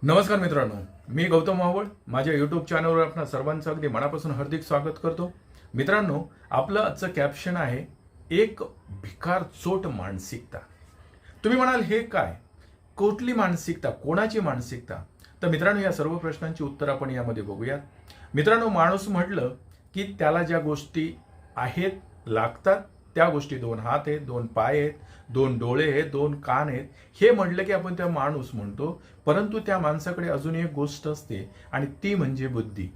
नमस्कार मित्रांनो, मी गौतम मावळ माझ्या यूट्यूब चॅनलवर आपणा सर्वांचं अगदी मनापासून हार्दिक स्वागत करतो. मित्रांनो, आपलं आजचं कॅप्शन आहे एक भिकार चोट मानसिकता. तुम्ही म्हणाल हे काय, कुठली मानसिकता, कोणाची मानसिकता? तर मित्रांनो, या सर्व प्रश्नांची उत्तर आपण यामध्ये बघूयात. मित्रांनो, माणूस म्हटलं की त्याला ज्या गोष्टी आहेत, लागतात, त्या गोष्टी, दोन हात आहेत, दोन पाय आहेत, दोन डोळे आहेत, दोन कान आहेत, हे म्हटलं की आपण त्या माणूस म्हणतो. परंतु त्या माणसाकडे अजून एक गोष्ट असते आणि ती म्हणजे बुद्धी.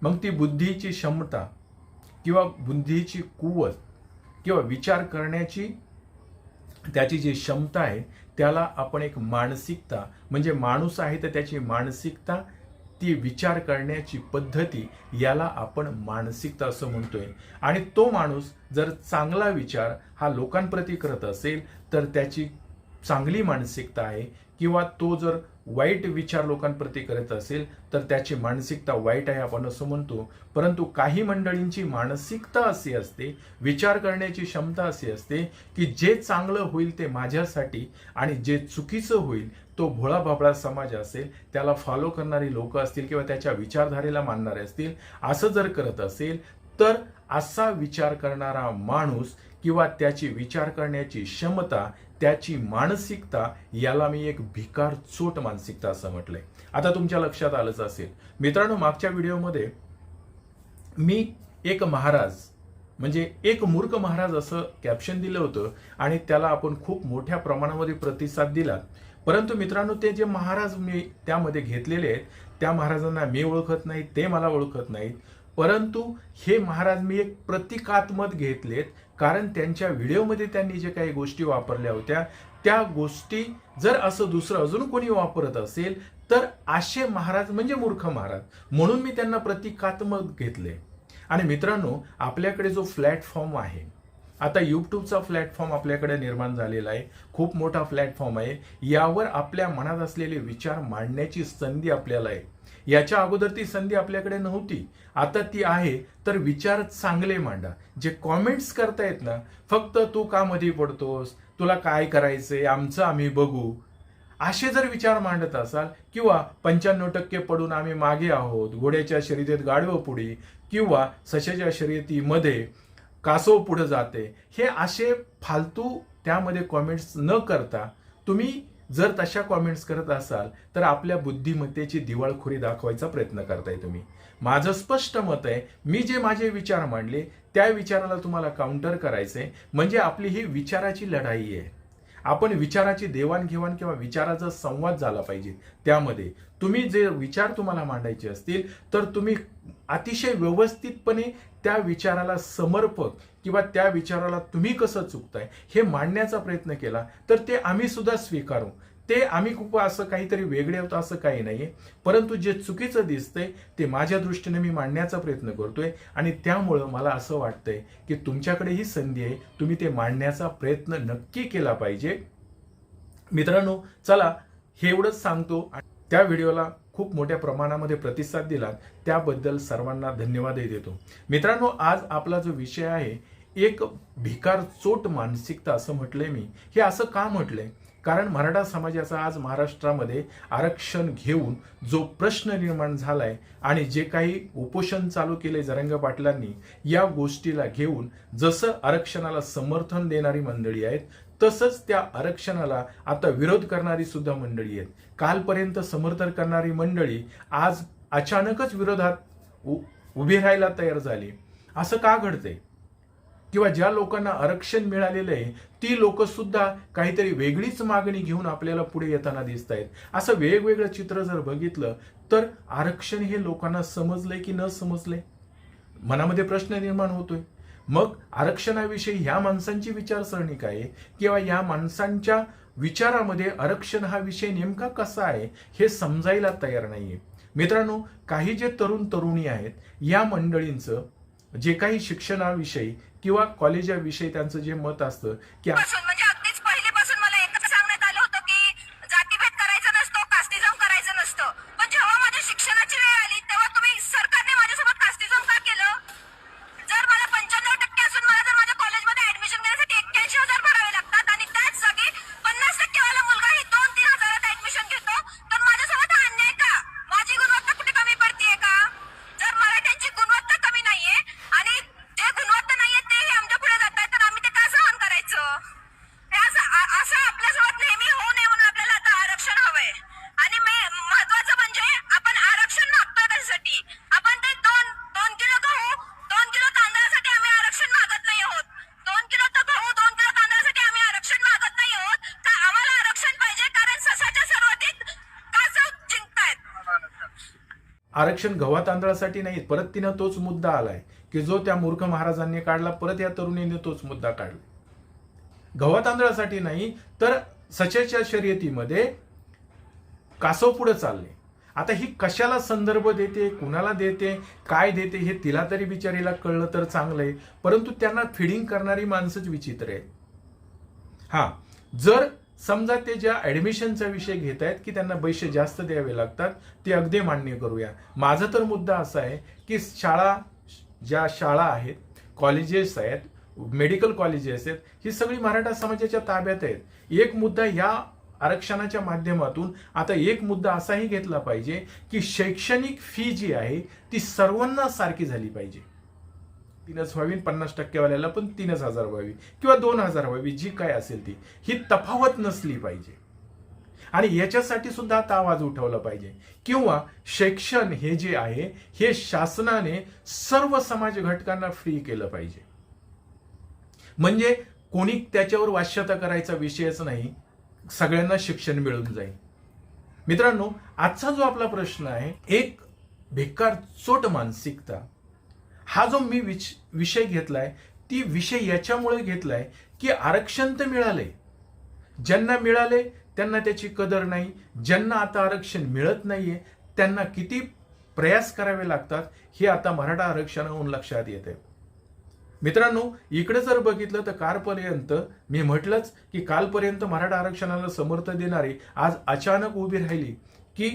मग ती बुद्धीची क्षमता किंवा बुद्धीची कुवत किंवा विचार करण्याची त्याची जी क्षमता आहे त्याला आपण एक मानसिकता, म्हणजे माणूस आहे तर त्याची मानसिकता, ती विचार करण्याची पद्धती, याला आपण मानसिकता असं म्हणतोय. आणि तो माणूस जर चांगला विचार हा लोकांप्रती करत असेल तर त्याची चांगली मानसिकता आहे, किंवा तो जर वाईट विचार लोकांप्रती करत असेल तर त्याची मानसिकता वाईट आहे आपण असं म्हणतो. परंतु काही मंडळींची मानसिकता अशी असते, विचार करण्याची क्षमता अशी असते की जे चांगलं होईल ते माझ्यासाठी आणि जे चुकीचं होईल, तो भोळा बाबळा समाज असेल, त्याला फॉलो करणारी लोक असतील किंवा त्याच्या विचारधारेला मानणारे असतील, असं जर करत असेल तर असा विचार करणारा माणूस किंवा त्याची विचार करण्याची क्षमता, त्याची मानसिकता, याला मी एक भिकार चोट मानसिकता असं म्हटलंय. आता तुमच्या लक्षात आलंच असेल मित्रांनो, मागच्या व्हिडिओमध्ये मी एक महाराज, म्हणजे एक मूर्ख महाराज असं कॅप्शन दिलं होतं आणि त्याला आपण खूप मोठ्या प्रमाणामध्ये प्रतिसाद दिला. परंतु मित्रांनो, ते जे महाराज मी त्यामध्ये घेतलेले आहेत त्या महाराजांना मी ओळखत नाही, ते मला ओळखत नाहीत. परंतु हे महाराज मी एक प्रतिकात्मक घेतलेत, कारण त्यांच्या व्हिडिओमध्ये त्यांनी जे काही गोष्टी वापरल्या होत्या त्या गोष्टी जर असं दुसरं अजून कोणी वापरत असेल तर असे महाराज म्हणजे मूर्ख महाराज, म्हणून मी त्यांना प्रतिकात्मक घेतले. आणि मित्रांनो, आपल्याकडे जो प्लॅटफॉर्म आहे, आता यूट्यूबचा प्लॅटफॉर्म आपल्याकडे निर्माण झालेला आहे, खूप मोठा प्लॅटफॉर्म आहे. यावर आपल्या मनात असलेले विचार मांडण्याची संधी आपल्याला आहे. याच्या अगोदर ती संधी आपल्याकडे नव्हती, आता ती आहे. तर विचार चांगले मांडा. जे कॉमेंट्स करतायत ना, फक्त तू का मध्ये पडतोस, तुला काय करायचंय, आमचं आम्ही बघू, असे जर विचार मांडत असाल, किंवा 95% पडून आम्ही मागे आहोत, घोड्याच्या शर्यतीत गाढवं पुढे, किंवा सशाच्या शर्यतीमध्ये कासव पुढे जाते, हे असे फालतू त्यामध्ये कॉमेंट्स न करता, तुम्ही जर तशा कॉमेंट्स करत असाल तर आपल्या बुद्धिमत्तेची दिवाळखोरी दाखवायचा प्रयत्न करताय तुम्ही. माझं स्पष्ट मत आहे, मी जे माझे विचार मांडले त्या विचाराला तुम्हाला काउंटर करायचंय, म्हणजे आपली ही विचाराची लढाई आहे. आपण विचाराची देवाणघेवाण किंवा विचाराचा संवाद झाला पाहिजे. त्यामध्ये तुम्ही जे विचार तुम्हाला मांडायचे असतील तर तुम्ही अतिशय व्यवस्थितपणे त्या विचाराला समर्पक, किंवा त्या विचाराला तुम्ही कसं चुकताय हे मांडण्याचा प्रयत्न केला तर ते आम्ही सुद्धा स्वीकारू. ते आम्ही खूप असं काहीतरी वेगळे होतं असं काही नाहीये, परंतु जे चुकीचं दिसतंय ते माझ्या दृष्टीने मी मांडण्याचा प्रयत्न करतोय. आणि त्यामुळं मला असं वाटतंय की तुमच्याकडे ही संधी आहे, तुम्ही ते मांडण्याचा प्रयत्न नक्की केला पाहिजे. मित्रांनो, चला हे एवढंच सांगतो. त्या व्हिडिओला खूप मोठ्या प्रमाणामध्ये प्रतिसाद दिला त्याबद्दल सर्वांना धन्यवादही देतो. मित्रांनो, आज आपला जो विषय आहे एक भिकार चोट मानसिकता असं म्हटलंय मी. हे असं का म्हटलंय, कारण मराठा समाजाचा आज महाराष्ट्रामध्ये आरक्षण घेऊन जो प्रश्न निर्माण झालाय आणि जे काही उपोषण चालू केले जरंगे पाटलांनी, या गोष्टीला घेऊन जसं आरक्षणाला समर्थन देणारी मंडळी आहेत तसंच त्या आरक्षणाला आता विरोध करणारी सुद्धा मंडळी आहेत. कालपर्यंत समर्थन करणारी मंडळी आज अचानकच विरोधात उभी राहायला तयार झाली. असं का घडतंय, किंवा ज्या लोकांना आरक्षण मिळालेलं आहे ती लोक सुद्धा काहीतरी वेगळीच मागणी घेऊन आपल्याला पुढे येताना दिसत आहेत. असं वेगवेगळं चित्र जर बघितलं तर आरक्षण हे लोकांना समजलंय की न समजलंय, मनामध्ये प्रश्न निर्माण होतोय. मग आरक्षणाविषयी ह्या माणसांची विचारसरणी काय आहे, किंवा या माणसांच्या विचारामध्ये आरक्षण हा विषय नेमका कसा आहे हे समजायला तयार नाहीये. मित्रांनो, काही जे तरुण तरुणी आहेत या मंडळींचं जे काही शिक्षणाविषयी किंवा कॉलेजाविषयी त्यांचं जे मत असतं की म्हणजे अगदीच पहिलीपासून मला एकच सांगण्यात आलं होतं की जातीभेद करायचा नसतो, कास्टिझम करायचं नसतं. पण जेव्हा माझ्या शिक्षणाची वेळ आली तेव्हा तुम्ही सरकारने माझ्यासोबत कास्टिझम का केलं? जर मला 95% असून मला जर माझ्या कॉलेजमध्ये ऍडमिशन घेण्यासाठी 81,000 भरावे लागतात आणि त्याच जागी 50% वाला मुलगा ही 2-3 हजारात ऍडमिशन घेतो, तर माझ्यासोबत हा आरक्षण गव्हा तांदळासाठी नाही, परत तिनं तोच मुद्दा आलाय की जो त्या मूर्ख महाराजांनी काढला, परत या तरुणीने तोच मुद्दा काढला. गव्हा तांदळासाठी नाही तर सचेच्या शर्यतीमध्ये कासव पुढे चालले. आता ही कशाला संदर्भ देते, कुणाला देते, काय देते हे तिला तरी बिचारीला कळलं तर चांगलंय, परंतु त्यांना फिडिंग करणारी माणसंच विचित्र आहेत. हा, जर समजा ते ज्या ऍडमिशनचा विषय घेत आहेत की त्यांना पैसे जास्त द्यावे लागतात, ते अगदी मान्य करूया. माझा तर मुद्दा असा आहे की ज्या शाळा आहेत, कॉलेजेस आहेत, मेडिकल कॉलेजेस आहेत, ही सगळी मराठा समाजाच्या ताब्यात आहेत. एक मुद्दा या आरक्षणाच्या माध्यमातून आता एक मुद्दा असाही घेतला पाहिजे की शैक्षणिक फी जी आहे ती सर्वांना सारखी झाली पाहिजे. 3च व्हावी, 50% वाल्याला पण 3,000 व्हावी किंवा 2,000 व्हावी, जी काय असेल ती, ही तफावत नसली पाहिजे. आणि याच्यासाठी सुद्धा आता आवाज उठवला पाहिजे. किंवा शिक्षण हे जे आहे हे शासनाने सर्व समाज घटकांना फ्री केलं पाहिजे. म्हणजे कोणी त्याच्यावर वाच्यता करायचा विषयच नाही, सगळ्यांना शिक्षण मिळून जाईल. मित्रांनो, आजचा जो आपला प्रश्न आहे, एक भिकार चोट मानसिकता, हा जो मी विषय घेतलाय, ती विषय याच्यामुळे घेतलाय की आरक्षण तर मिळाले, ज्यांना मिळाले त्यांना त्याची कदर नाही, ज्यांना आता आरक्षण मिळत नाहीये त्यांना किती प्रयास करावे लागतात हे आता मराठा आरक्षणाहून लक्षात येते. मित्रांनो, इकडे जर बघितलं तर कालपर्यंत मी म्हटलंच की कालपर्यंत मराठा आरक्षणाला समर्थन देणारी आज अचानक उभी राहिली की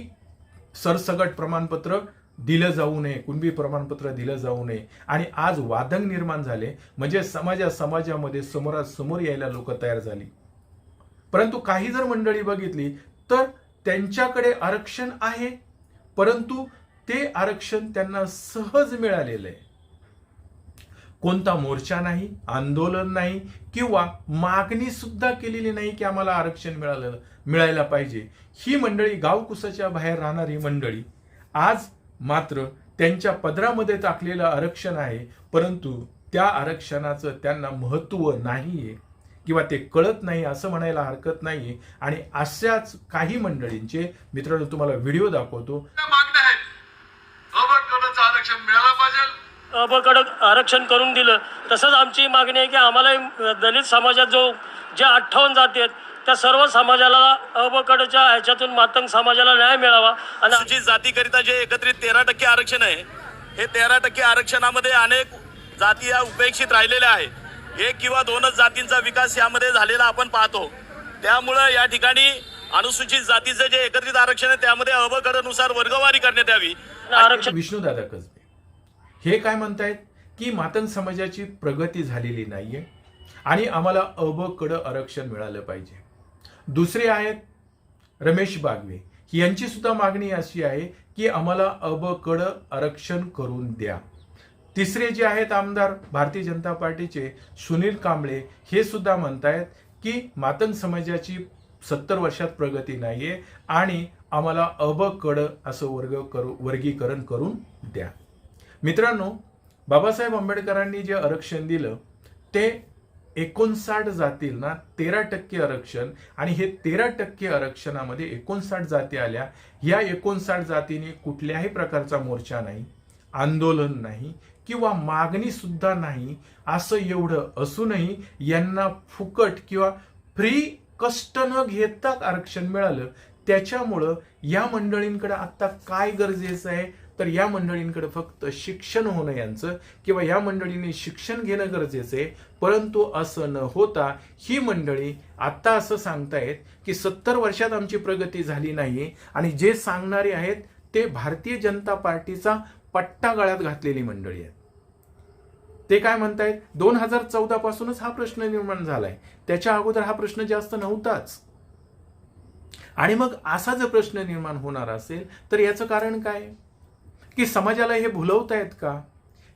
सरसगट प्रमाणपत्र दिलं जाऊ नये, कुणबी प्रमाणपत्र दिलं जाऊ नये, आणि आज वादंग निर्माण झाले. म्हणजे समाजामध्ये समोरासमोर यायला लोक तयार झाली. परंतु काही जर मंडळी बघितली तर त्यांच्याकडे आरक्षण आहे, परंतु ते आरक्षण त्यांना सहज मिळालेलं आहे. कोणता मोर्चा नाही, आंदोलन नाही किंवा मागणी सुद्धा केलेली नाही की आम्हाला आरक्षण मिळायला पाहिजे. ही मंडळी, गावकुसाच्या बाहेर राहणारी मंडळी, आज मात्र त्यांच्या पदरामध्ये टाकलेलं आरक्षण आहे, परंतु त्या आरक्षणाचं त्यांना महत्त्व नाहीये किंवा ते कळत नाही असं म्हणायला हरकत नाहीये. आणि अशाच काही मंडळींचे मित्रांनो तुम्हाला व्हिडिओ दाखवतो. मागण्या आहेत. अबकडचं आरक्षण मिळालं पाहिजे. अबकडं आरक्षण करून दिलं. तसंच आमची मागणी आहे की आम्हाला दलित समाजात ज्या 58 जाती आहेत त्या सर्व समाजाला अबकडच्या ह्याच्यातून मातंग समाजाला न्याय मिळावा. आणि अनुसूचित जातीकरिता जे एकत्रित 13% आरक्षण आहे, हे 13% आरक्षणामध्ये अनेक जाती या उपेक्षित राहिलेल्या आहे. 1 किंवा 2च जातींचा विकास यामध्ये झालेला आपण पाहतो. त्यामुळं या ठिकाणी अनुसूचित जातीचं जे एकत्रित आरक्षण आहे त्यामध्ये अबकडनुसार वर्गवारी करण्यात यावी. आरक्षण विष्णुदादा कसबे हे काय म्हणतायत की मातंग समाजाची प्रगती झालेली नाहीये आणि आम्हाला अबकड आरक्षण मिळालं पाहिजे. दुसरे आहेत रमेश बागवे, यांची सुद्धा मागणी अशी आहे की आम्हाला अबकड आरक्षण करून द्या. तिसरे जे आहेत आमदार भारतीय जनता पार्टीचे सुनील कांबळे, हे सुद्धा म्हणतायत की मातंग समाजाची 70 वर्षात प्रगती नाहीये आणि आम्हाला अबकड असं वर्गीकरण करून द्या. मित्रांनो, बाबासाहेब आंबेडकरांनी जे आरक्षण दिलं ते 59 जातींना 13% आरक्षण, आणि हे 13% आरक्षणामध्ये 59 जाती आल्या. या 59 जातीने कुठल्याही प्रकारचा मोर्चा नाही, आंदोलन नाही किंवा मागणी सुद्धा नाही. असं एवढं असूनही यांना फुकट किंवा फ्री कष्ट न घेता आरक्षण मिळालं. त्याच्यामुळं या मंडळींकडे आता काय गरजेचं आहे तर या मंडळींकडे फक्त शिक्षण होणं यांचं किंवा या मंडळींनी शिक्षण घेणं गरजेचं आहे. परंतु असं न होता ही मंडळी आता असं सांगतायत की 70 वर्षात आमची प्रगती झाली नाही, आणि जे सांगणारे आहेत ते भारतीय जनता पार्टीचा पट्टा गळ्यात घातलेली मंडळी आहेत. ते काय म्हणतायत, 2014 पासूनच हा प्रश्न निर्माण झालाय, त्याच्या अगोदर हा प्रश्न जास्त नव्हताच. आणि मग असा जर प्रश्न निर्माण होणार असेल तर याचं कारण काय की समाजाला हे भुलवतायत का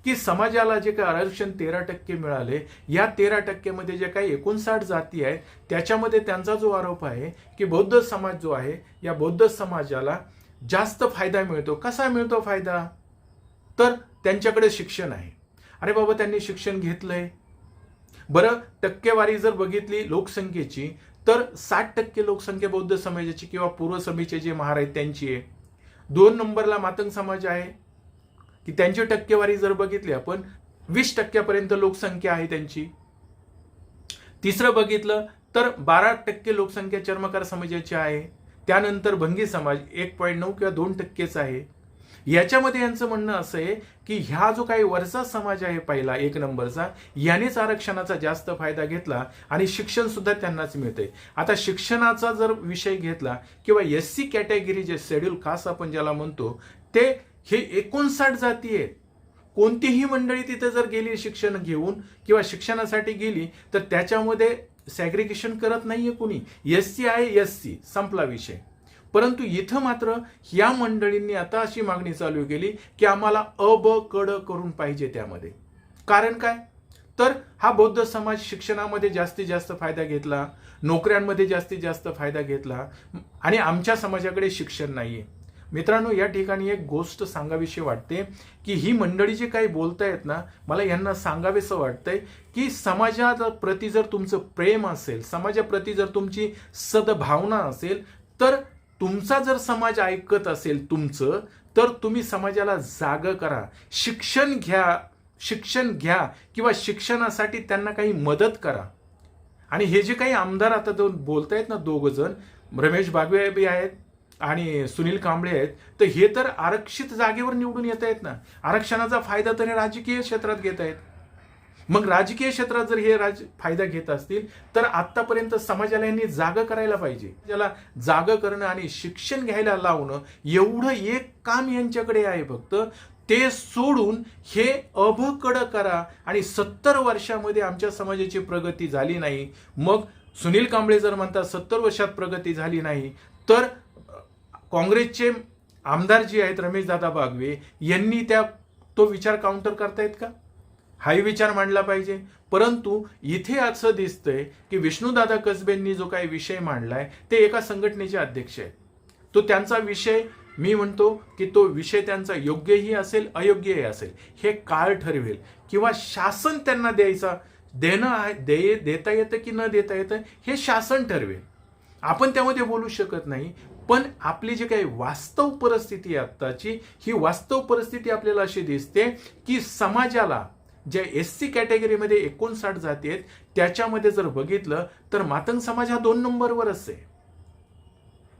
की समाजाला जे काही आरक्षण 13% मिळाले, या 13% मध्ये जे काही 59 जाती आहेत त्याच्यामध्ये त्यांचा जो आरोप आहे की बौद्ध समाज जो आहे, या बौद्ध समाजाला जास्त फायदा मिळतो. कसा मिळतो फायदा तर त्यांच्याकडे शिक्षण आहे. अरे बाबा, त्यांनी शिक्षण घेतलंय. बरं, टक्केवारी जर बघितली लोकसंख्येची तर 60% लोकसंख्या बौद्ध समाजाची किंवा पूर्व सभेचे जे महार आहेत त्यांची आहे. 2 नंबरला मातंग समाज आहे की त्यांची टक्केवारी जर बघितली आपण 20% लोकसंख्या आहे त्यांची. तिसरं बघितलं तर 12% लोकसंख्या चर्मकार समाजाची आहे. त्यानंतर भंगी समाज 1.9 किंवा 2%च आहे. याच्यामध्ये यांचं म्हणणं असं आहे की ह्या जो काही वरचा समाज आहे पहिला 1 नंबरचा, यानेच आरक्षणाचा जास्त फायदा घेतला आणि शिक्षण सुद्धा त्यांनाच मिळतंय. आता शिक्षणाचा जर विषय घेतला किंवा SC कॅटेगरी जे शेड्यूल कास्ट आपण ज्याला म्हणतो, ते हे 59 जाती आहेत. कोणतीही मंडळी तिथे जर गेली शिक्षण घेऊन किंवा शिक्षणासाठी गेली तर त्याच्यामध्ये सॅग्रिगेशन करत नाहीये कुणी. SC आहे SC, संपला विषय. परंतु इथं मात्र या मंडळींनी आता अशी मागणी चालू केली की आम्हाला अ ब क ड करून पाहिजे त्यामध्ये. कारण काय तर हा बौद्ध समाज शिक्षणामध्ये जास्तीत जास्त फायदा घेतला, नोकऱ्यांमध्ये जास्तीत जास्त फायदा घेतला आणि आमच्या समाजाकडे शिक्षण नाहीये. मित्रांनो, या ठिकाणी एक गोष्ट सांगावीशी वाटते की ही मंडळी जे काही बोलतायत ना, मला यांना सांगावेसं वाटतंय की समाजाप्रती जर तुमचं प्रेम असेल, समाजाप्रती जर तुमची सद्भावना असेल, तर तुमचा जर समाज ऐकत असेल तुमचं, तर तुम्ही समाजाला जागं करा, शिक्षण घ्या किंवा शिक्षणासाठी त्यांना काही मदत करा. आणि हे जे काही आमदार आता बोलतायत ना, 2 जण, रमेश बागवे बी आहेत आणि सुनील कांबळे आहेत, तर हे तर आरक्षित जागेवर निवडून येत आहेत ना. आरक्षणाचा फायदा तर हे राजकीय क्षेत्रात घेत आहेत. मग राजकीय क्षेत्रात जर हे फायदा घेत असतील तर आतापर्यंत समाजाला यांनी जागं करायला पाहिजे. ज्याला जागं करणं आणि शिक्षण घ्यायला लावणं एवढं एक काम यांच्याकडे आहे फक्त. ते सोडून हे अभकड करा आणि 70 वर्षामध्ये आमच्या समाजाची प्रगती झाली नाही. मग सुनील कांबळे जर म्हणतात 70 वर्षात प्रगती झाली नाही, तर काँग्रेसचे आमदार जे आहेत रमेशदादा बागवे यांनी तो विचार काउंटर करतायत का? हाही विचार मांडला पाहिजे. परंतु इथे असं दिसतंय की विष्णुदादा कसबेंनी जो काही विषय मांडलाय ते एका संघटनेचे अध्यक्ष आहेत. तो त्यांचा विषय, मी म्हणतो की तो विषय त्यांचा योग्यही असेल अयोग्यही असेल, हे काळ ठरवेल. किंवा शासन त्यांना देता येतं की न देता येतं हे शासन ठरवेल. आपण त्यामध्ये बोलू शकत नाही. पण आपली जी काही वास्तव परिस्थिती आहे आत्ताची, ही वास्तव परिस्थिती आपल्याला अशी दिसते की समाजाला ज्या SC कॅटेगरीमध्ये 59 जाती आहेत त्याच्यामध्ये जर बघितलं तर मातंग समाज हा 2 नंबरवरच आहे.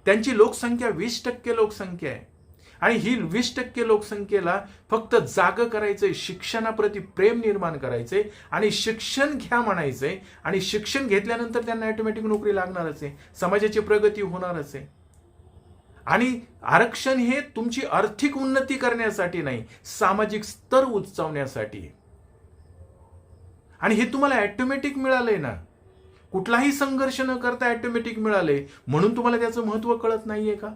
त्यांची लोकसंख्या 20% लोकसंख्या आहे आणि ही 20% लोकसंख्येला फक्त जागं करायचंय, शिक्षणाप्रती प्रेम निर्माण करायचंय आणि शिक्षण घ्या म्हणायचंय. आणि शिक्षण घेतल्यानंतर त्यांना ऑटोमॅटिक नोकरी लागणारच आहे, समाजाची प्रगती होणारच आहे. आणि आरक्षण हे तुमची आर्थिक उन्नती करण्यासाठी नाही, सामाजिक स्तर उंचावण्यासाठी. आणि हे तुम्हाला ऑटोमॅटिक मिळालंय ना, कुठलाही संघर्ष न करता ऑटोमॅटिक मिळालंय. म्हणून तुम्हाला त्याचं महत्व कळत नाहीये का?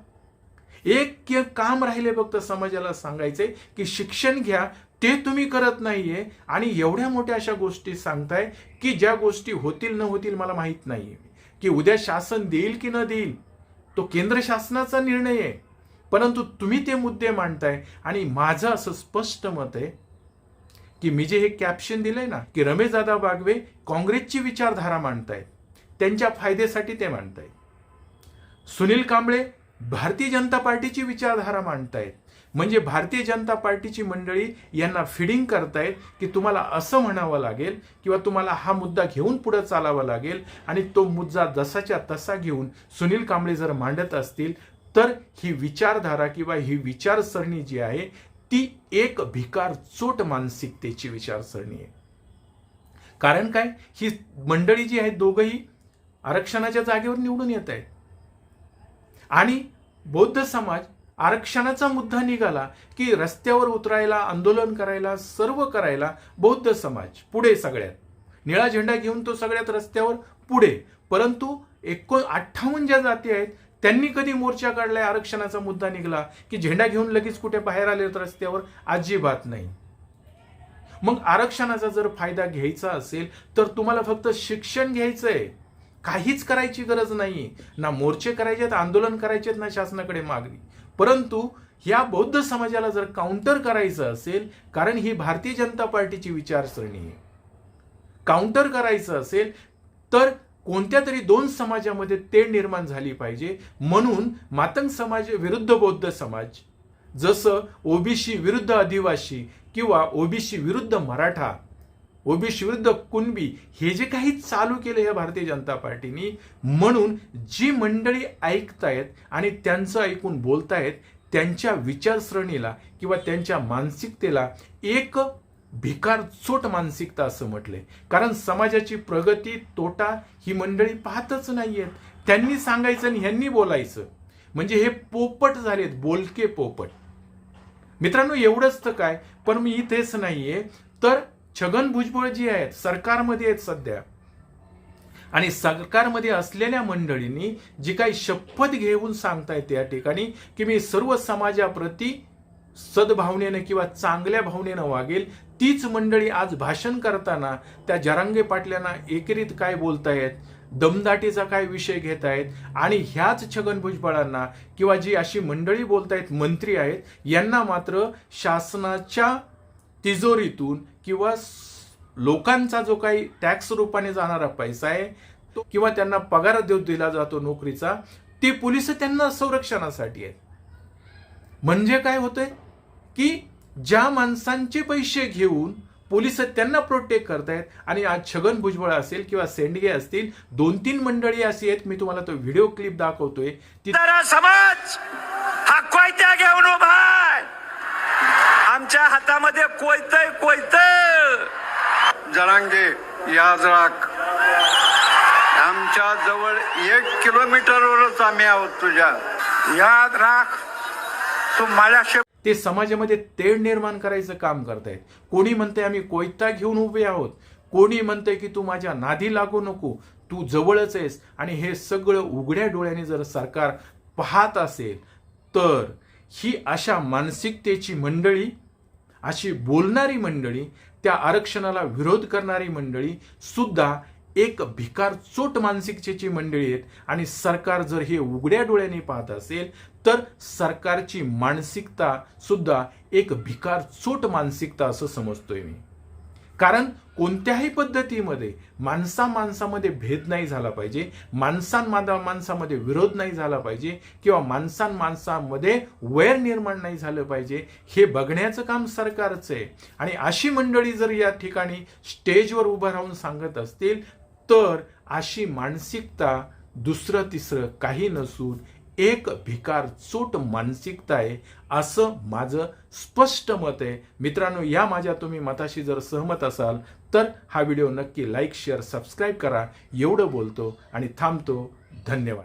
एक काम राहिले फक्त समाजाला सांगायचंय की शिक्षण घ्या, ते तुम्ही करत नाहीये. आणि एवढ्या मोठ्या अशा गोष्टी सांगताय की ज्या गोष्टी होतील न होतील मला माहित नाहीये. की उद्या शासन देईल की न देईल तो केंद्र शासनाचा निर्णय आहे. परंतु तुम्ही ते मुद्दे मांडताय आणि माझं असं स्पष्ट मत आहे की मी जे हे कॅप्शन दिलंय ना की रमेशदादा बागवे काँग्रेसची विचारधारा मांडतायत, त्यांच्या फायद्यासाठी ते मांडतायत. सुनील कांबळे भारतीय जनता पार्टीची विचारधारा मांडतायत. म्हणजे भारतीय जनता पार्टीची मंडळी यांना फिडिंग करतायत की तुम्हाला असं म्हणावं लागेल किंवा तुम्हाला हा मुद्दा घेऊन पुढे चालावं लागेल. आणि तो मुद्दा जसाच्या तसा घेऊन सुनील कांबळे जर मांडत असतील तर ही विचारधारा किंवा ही विचारसरणी जी आहे ती एक भिकार चोट मानसिकतेची विचारसरणी आहे. कारण काय, ही मंडळी जी आहेत दोघंही आरक्षणाच्या जागेवर निवडून येत आहेत. आणि बौद्ध समाज आरक्षणाचा मुद्दा निघाला की रस्त्यावर उतरायला, आंदोलन करायला, सर्व करायला बौद्ध समाज पुढे, सगळ्यात निळा झेंडा घेऊन तो सगळ्यात रस्त्यावर पुढे. परंतु 58 ज्या जाती आहेत त्यांनी कधी मोर्चा काढलाय आरक्षणाचा मुद्दा निघाला की झेंडा घेऊन लगेच कुठे बाहेर आले रस्त्यावर? अजिबात नाही. मग आरक्षणाचा जर फायदा घ्यायचा असेल तर तुम्हाला फक्त शिक्षण घ्यायचंय, काहीच करायची गरज नाही. ना मोर्चे करायचेत, आंदोलन करायचेत, ना शासनाकडे मागणी. परंतु या बौद्ध समाजाला जर काउंटर करायचं असेल, कारण ही भारतीय जनता पार्टीची विचारसरणी आहे, काउंटर करायचं असेल तर कोणत्या तरी 2 समाजामध्ये तेढ निर्माण झाली पाहिजे. म्हणून मातंग समाज विरुद्ध बौद्ध समाज जसं ओबीसी विरुद्ध आदिवासी किंवा ओबीसी विरुद्ध मराठा, ओबीसी विरुद्ध कुणबी, हे जे काही चालू केलं या भारतीय जनता पार्टीनी, म्हणून जी मंडळी ऐकतायत आणि त्यांचं ऐकून बोलतायत, त्यांच्या विचारसरणीला किंवा त्यांच्या मानसिकतेला एक भिकारचोट मानसिकता असं म्हटलंय. कारण समाजाची प्रगती तोटा ही मंडळी पाहतच नाहीयेत. त्यांनी सांगायचं आणि ह्यांनी बोलायचं, म्हणजे हे पोपट झालेत, बोलके पोपट. मित्रांनो, एवढंच तर काय, पण मी इथेच नाहीये, तर छगन भुजबळ जी आहेत सरकारमध्ये आहेत सध्या, आणि सरकारमध्ये असलेल्या मंडळींनी जी काही शपथ घेऊन सांगतायत त्या ठिकाणी की मी सर्व समाजाप्रती सद्भावनेनं किंवा चांगल्या भावनेनं वागेल, तीच मंडळी आज भाषण करताना त्या जरांगे पाटलांना एकेरीत काय बोलतायत, दमदाटीचा काय विषय घेत आहेत, आणि ह्याच छगन भुजबळांना किंवा जी अशी मंडळी बोलतायत, मंत्री आहेत, यांना मात्र शासनाच्या तिजोरीतून किंवा लोकांचा जो काही टॅक्स रूपाने जाणारा पैसा आहे तो, किंवा त्यांना पगार दिला जातो नोकरीचा, ते पोलिस त्यांना संरक्षणासाठी आहेत. म्हणजे काय होतंय की ज्या माणसांचे पैसे घेऊन पोलिस त्यांना प्रोटेक्ट करतायत, आणि आज छगन भुजबळ असेल किंवा सेंडगे असतील, 2-3 मंडळी अशी आहेत, मी तुम्हाला तो व्हिडिओ क्लिप दाखवतोय. समाज हा कोयत्या घेऊन उभा आहे. आमच्या हातामध्ये कोयत जरांगे याद राख, आमच्या जवळ 1 किलोमीटरवरच आम्ही आहोत तुझ्या. याद राख, तू माझ्याशी ते समाजामध्ये तेढ निर्माण करायचं काम करतायत. कोणी म्हणतंय आम्ही कोयता घेऊन उभे आहोत, कोणी म्हणतंय की तू माझ्या नादी लागू नको, तू जवळच आहेस. आणि हे सगळं उघड्या डोळ्याने जर सरकार पाहत असेल, तर ही अशा मानसिकतेची मंडळी, अशी बोलणारी मंडळी, त्या आरक्षणाला विरोध करणारी मंडळी सुद्धा एक भिकारचोट मानसिकतेची मंडळी आहेत. आणि सरकार जर हे उघड्या डोळ्याने पाहत असेल, तर सरकारची मानसिकता सुद्धा एक भिकारचोट मानसिकता असं समजतोय मी. कारण कोणत्याही पद्धतीमध्ये माणसामध्ये भेद नाही झाला पाहिजे, माणसामध्ये विरोध नाही झाला पाहिजे, किंवा माणसामध्ये वैर निर्माण नाही झालं पाहिजे, हे बघण्याचं काम सरकारचं आहे. आणि अशी मंडळी जर या ठिकाणी स्टेजवर उभं राहून सांगत असतील, तर अशी मानसिकता दुसरं तिसरं काही नसून एक भिकारचोट मानसिकता आहे, असं माझं स्पष्ट मत आहे. मित्रांनो, या माझ्या तुम्ही मताशी जर सहमत असाल तर हा व्हिडिओ नक्की लाईक, शेअर, सबस्क्राईब करा. एवढं बोलतो आणि थांबतो. धन्यवाद.